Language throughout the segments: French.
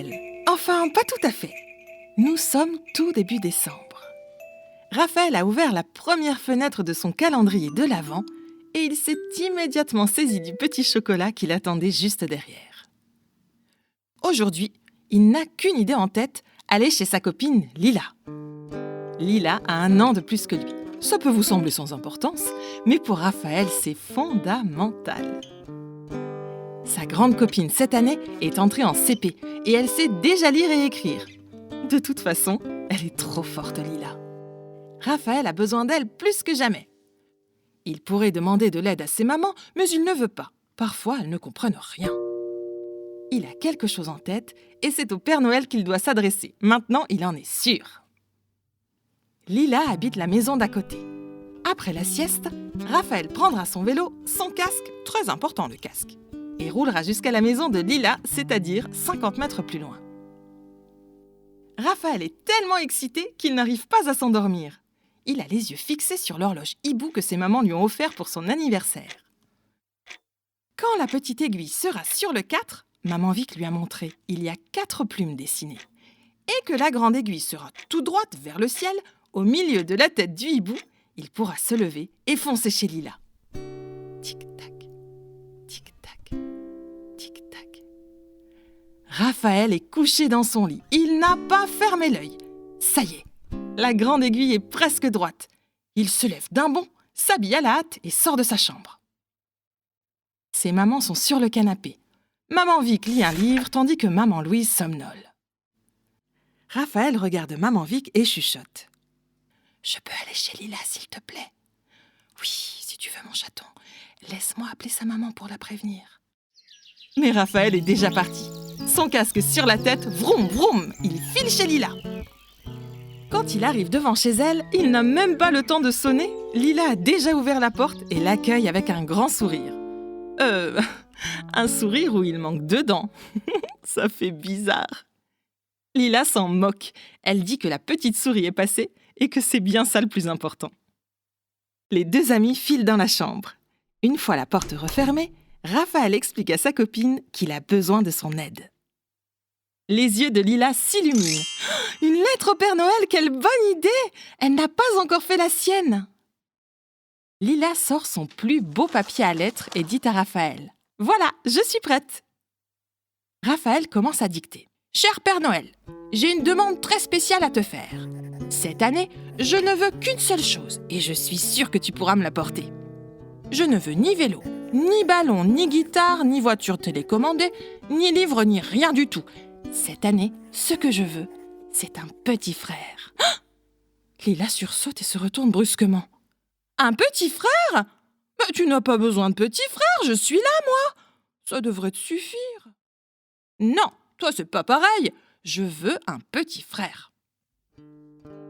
Noël. Enfin, pas tout à fait. Nous sommes tout début décembre. Raphaël a ouvert la première fenêtre de son calendrier de l'Avent et il s'est immédiatement saisi du petit chocolat qu'il attendait juste derrière. Aujourd'hui, il n'a qu'une idée en tête, aller chez sa copine Lila. Lila a 1 an de plus que lui. Ça peut vous sembler sans importance, mais pour Raphaël, c'est fondamental. Sa grande copine cette année est entrée en CP et elle sait déjà lire et écrire. De toute façon, elle est trop forte, Lila. Raphaël a besoin d'elle plus que jamais. Il pourrait demander de l'aide à ses mamans, mais il ne veut pas. Parfois, elles ne comprennent rien. Il a quelque chose en tête et c'est au Père Noël qu'il doit s'adresser. Maintenant, il en est sûr. Lila habite la maison d'à côté. Après la sieste, Raphaël prendra son vélo, son casque, très important le casque, et roulera jusqu'à la maison de Lila, c'est-à-dire 50 mètres plus loin. Raphaël est tellement excité qu'il n'arrive pas à s'endormir. Il a les yeux fixés sur l'horloge hibou que ses mamans lui ont offert pour son anniversaire. Quand la petite aiguille sera sur le 4, Maman Vic lui a montré, il y a 4 plumes dessinées. Et que la grande aiguille sera tout droite vers le ciel, au milieu de la tête du hibou, il pourra se lever et foncer chez Lila. Tic-tac, tic-tac, tic-tac. Raphaël est couché dans son lit. Il n'a pas fermé l'œil. Ça y est, la grande aiguille est presque droite. Il se lève d'un bond, s'habille à la hâte et sort de sa chambre. Ses mamans sont sur le canapé. Maman Vic lit un livre tandis que Maman Louise somnole. Raphaël regarde Maman Vic et chuchote. « Je peux aller chez Lila, s'il te plaît ? » ?»« Oui, si tu veux, mon chaton. Laisse-moi appeler sa maman pour la prévenir. » Mais Raphaël est déjà parti. Son casque sur la tête, vroom vroom, il file chez Lila. Quand il arrive devant chez elle, il n'a même pas le temps de sonner. Lila a déjà ouvert la porte et l'accueille avec un grand sourire. Un sourire où il manque 2 dents. Ça fait bizarre. Lila s'en moque. Elle dit que la petite souris est passée et que c'est bien ça le plus important. Les 2 amis filent dans la chambre. Une fois la porte refermée, Raphaël explique à sa copine qu'il a besoin de son aide. Les yeux de Lila s'illuminent. « Une lettre au Père Noël, quelle bonne idée ! Elle n'a pas encore fait la sienne !» Lila sort son plus beau papier à lettres et dit à Raphaël « Voilà, je suis prête !» Raphaël commence à dicter. « Cher Père Noël, j'ai une demande très spéciale à te faire. Cette année, je ne veux qu'une seule chose et je suis sûre que tu pourras me l'apporter. Je ne veux ni vélo, ni ballon, ni guitare, ni voiture télécommandée, ni livre, ni rien du tout. Cette année, ce que je veux, c'est un petit frère. » Lila sursaute et se retourne brusquement. « Un petit frère ? Mais tu n'as pas besoin de petit frère, je suis là, moi. Ça devrait te suffire. »« Non, toi c'est pas pareil. Je veux un petit frère. »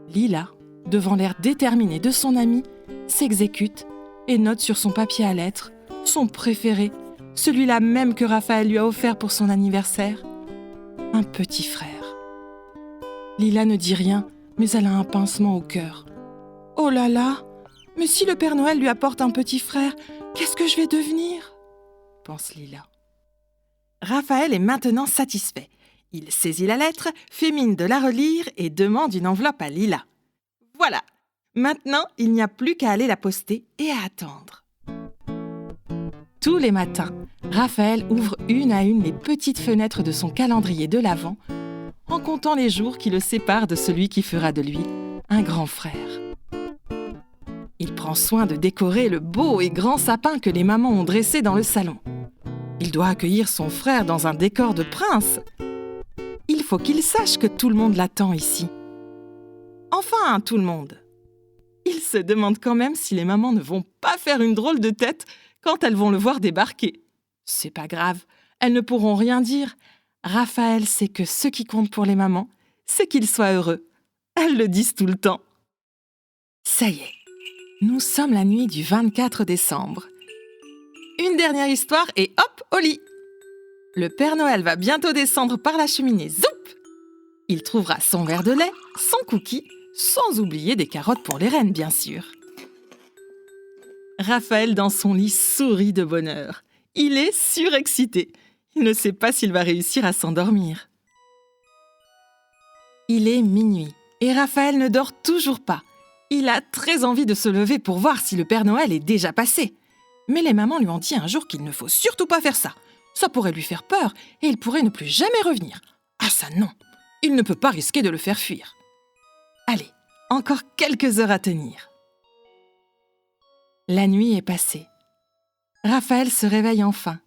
Lila, devant l'air déterminé de son ami, s'exécute et note sur son papier à lettres son préféré, celui-là même que Raphaël lui a offert pour son anniversaire. Un petit frère. Lila ne dit rien, mais elle a un pincement au cœur. « Oh là là, mais si le Père Noël lui apporte un petit frère, qu'est-ce que je vais devenir ?» pense Lila. Raphaël est maintenant satisfait. Il saisit la lettre, fait mine de la relire et demande une enveloppe à Lila. Voilà, maintenant il n'y a plus qu'à aller la poster et à attendre. Tous les matins, Raphaël ouvre une à une les petites fenêtres de son calendrier de l'Avent en comptant les jours qui le séparent de celui qui fera de lui un grand frère. Il prend soin de décorer le beau et grand sapin que les mamans ont dressé dans le salon. Il doit accueillir son frère dans un décor de prince. Il faut qu'il sache que tout le monde l'attend ici. Enfin, tout le monde. Il se demande quand même si les mamans ne vont pas faire une drôle de tête quand elles vont le voir débarquer. C'est pas grave, elles ne pourront rien dire. Raphaël sait que ce qui compte pour les mamans, c'est qu'ils soient heureux. Elles le disent tout le temps. Ça y est, nous sommes la nuit du 24 décembre. Une dernière histoire et hop, au lit. Le Père Noël va bientôt descendre par la cheminée, zoup! Il trouvera son verre de lait, son cookie, sans oublier des carottes pour les reines, bien sûr. Raphaël, dans son lit, sourit de bonheur. Il est surexcité. Il ne sait pas s'il va réussir à s'endormir. Il est minuit et Raphaël ne dort toujours pas. Il a très envie de se lever pour voir si le Père Noël est déjà passé. Mais les mamans lui ont dit un jour qu'il ne faut surtout pas faire ça. Ça pourrait lui faire peur et il pourrait ne plus jamais revenir. Ah ça non, il ne peut pas risquer de le faire fuir. Allez, encore quelques heures à tenir. La nuit est passée. Raphaël se réveille enfin.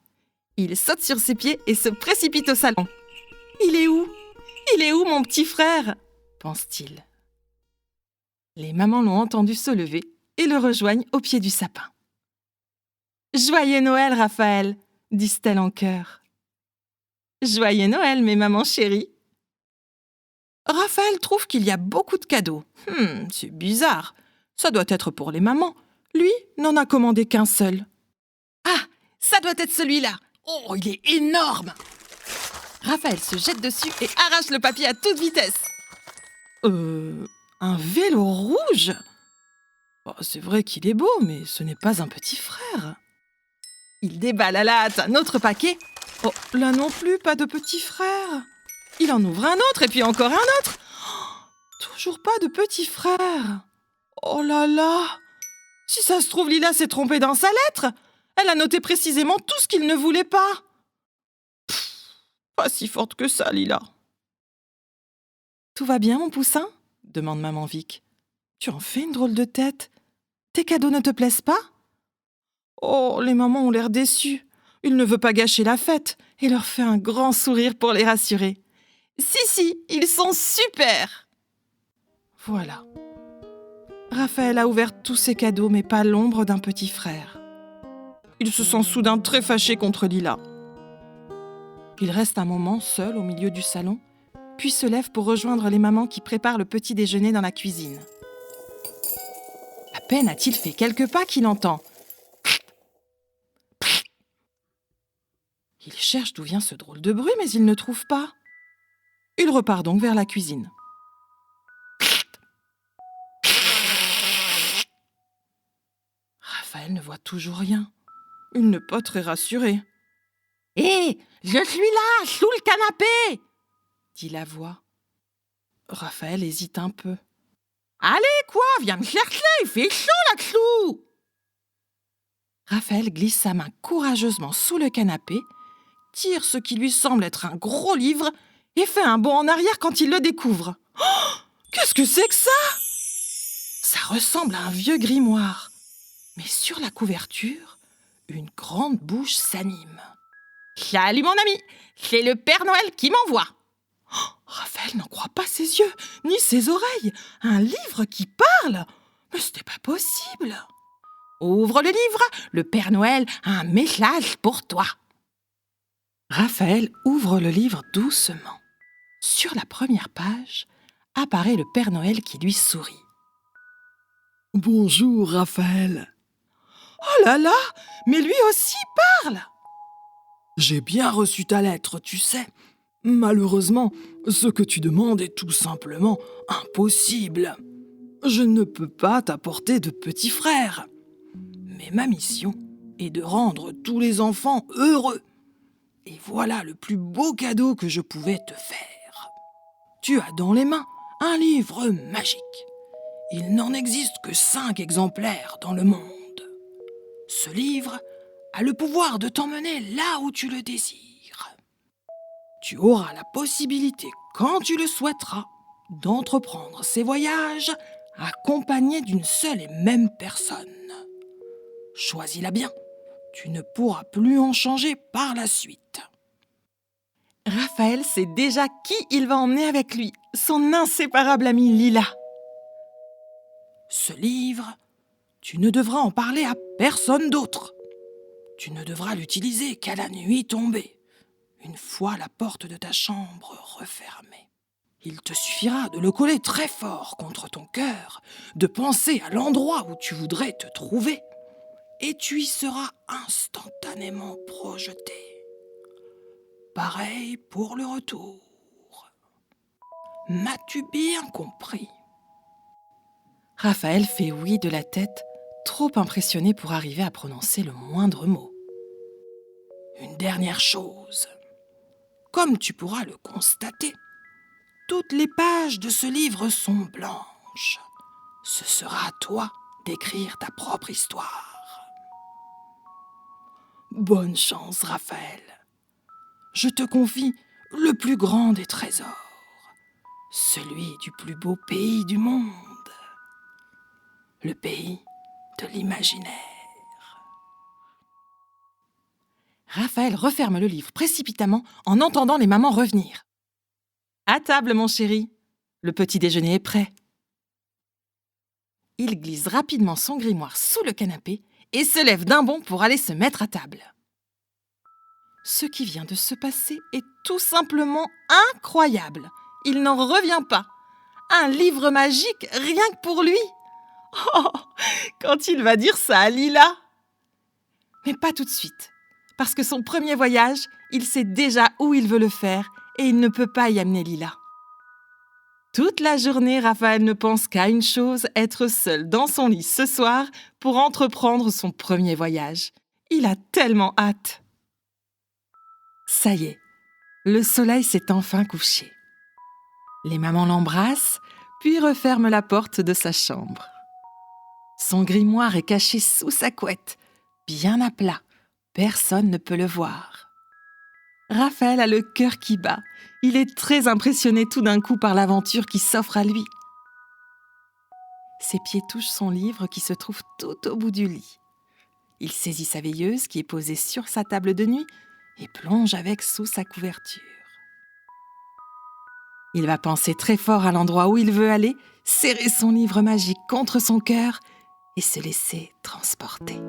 Il saute sur ses pieds et se précipite au salon. « Il est où ? Il est où mon petit frère ?» pense-t-il. Les mamans l'ont entendu se lever et le rejoignent au pied du sapin. « Joyeux Noël, Raphaël !» disent-elles en chœur. « Joyeux Noël, mes mamans chéries !» Raphaël trouve qu'il y a beaucoup de cadeaux. C'est bizarre. Ça doit être pour les mamans. Lui n'en a commandé qu'un seul. Ah, ça doit être celui-là. Oh, il est énorme. Raphaël se jette dessus et arrache le papier à toute vitesse. Un vélo rouge ? Oh, c'est vrai qu'il est beau, mais ce n'est pas un petit frère. Il déballe à la hâte un autre paquet. Oh, là non plus, pas de petit frère. Il en ouvre un autre et puis encore un autre. Oh, toujours pas de petit frère. Oh là là. Si ça se trouve, Lila s'est trompée dans sa lettre. Elle a noté précisément tout ce qu'il ne voulait pas. Pas si forte que ça, Lila. Tout va bien, mon poussin ? demande maman Vic. Tu en fais une drôle de tête. Tes cadeaux ne te plaisent pas ? Oh, les mamans ont l'air déçues. Il ne veut pas gâcher la fête et leur fait un grand sourire pour les rassurer. Si, ils sont super ! Voilà. Raphaël a ouvert tous ses cadeaux, mais pas l'ombre d'un petit frère. Il se sent soudain très fâché contre Lila. Il reste un moment seul au milieu du salon, puis se lève pour rejoindre les mamans qui préparent le petit déjeuner dans la cuisine. À peine a-t-il fait quelques pas qu'il entend. Il cherche d'où vient ce drôle de bruit, mais il ne trouve pas. Il repart donc vers la cuisine. Raphaël ne voit toujours rien. Il n'est pas très rassuré. « Hé, je suis là, sous le canapé !» dit la voix. Raphaël hésite un peu. « Allez, quoi, viens me chercher, il fait chaud là-dessous !» Raphaël glisse sa main courageusement sous le canapé, tire ce qui lui semble être un gros livre et fait un bond en arrière quand il le découvre. Oh, qu'est-ce que c'est que ça ? Ça ressemble à un vieux grimoire. Mais sur la couverture, une grande bouche s'anime. « Salut mon ami, c'est le Père Noël qui m'envoie !» Oh, Raphaël n'en croit pas ses yeux, ni ses oreilles. Un livre qui parle ? Mais ce n'est pas possible. Ouvre le livre, le Père Noël a un message pour toi. Raphaël ouvre le livre doucement. Sur la première page, apparaît le Père Noël qui lui sourit. « Bonjour, Raphaël. »« Oh là là, mais lui aussi parle !»« J'ai bien reçu ta lettre, tu sais. Malheureusement, ce que tu demandes est tout simplement impossible. Je ne peux pas t'apporter de petit frère. Mais ma mission est de rendre tous les enfants heureux. Et voilà le plus beau cadeau que je pouvais te faire. Tu as dans les mains un livre magique. Il n'en existe que 5 exemplaires dans le monde. Ce livre a le pouvoir de t'emmener là où tu le désires. Tu auras la possibilité, quand tu le souhaiteras, d'entreprendre ces voyages accompagné d'une seule et même personne. Choisis-la bien, tu ne pourras plus en changer par la suite. Raphaël sait déjà qui il va emmener avec lui, son inséparable ami Lila. Ce livre, tu ne devras en parler à personne d'autre. Tu ne devras l'utiliser qu'à la nuit tombée, une fois la porte de ta chambre refermée. Il te suffira de le coller très fort contre ton cœur, de penser à l'endroit où tu voudrais te trouver, et tu y seras instantanément projeté. Pareil pour le retour. M'as-tu bien compris ? Raphaël fait oui de la tête, trop impressionné pour arriver à prononcer le moindre mot. Une dernière chose. Comme tu pourras le constater, Toutes les pages de ce livre sont blanches. Ce sera à toi d'écrire ta propre histoire. Bonne chance, Raphaël. Je te confie le plus grand des trésors, celui du plus beau pays du monde, le pays de l'imaginaire. Raphaël referme le livre précipitamment en entendant les mamans revenir. « À table, mon chéri, le petit déjeuner est prêt. » Il glisse rapidement son grimoire sous le canapé et se lève d'un bond pour aller se mettre à table. Ce qui vient de se passer est tout simplement incroyable. Il n'en revient pas. Un livre magique, rien que pour lui. Oh, quand il va dire ça à Lila. Mais pas tout de suite, parce que son premier voyage, il sait déjà où il veut le faire et il ne peut pas y amener Lila. Toute la journée, Raphaël ne pense qu'à une chose, être seul dans son lit ce soir pour entreprendre son premier voyage. Il a tellement hâte. Ça y est, le soleil s'est enfin couché. Les mamans l'embrassent, puis referment la porte de sa chambre. Son grimoire est caché sous sa couette, bien à plat. Personne ne peut le voir. Raphaël a le cœur qui bat. Il est très impressionné tout d'un coup par l'aventure qui s'offre à lui. Ses pieds touchent son livre qui se trouve tout au bout du lit. Il saisit sa veilleuse qui est posée sur sa table de nuit et plonge avec sous sa couverture. Il va penser très fort à l'endroit où il veut aller, serrer son livre magique contre son cœur et se laisser transporter.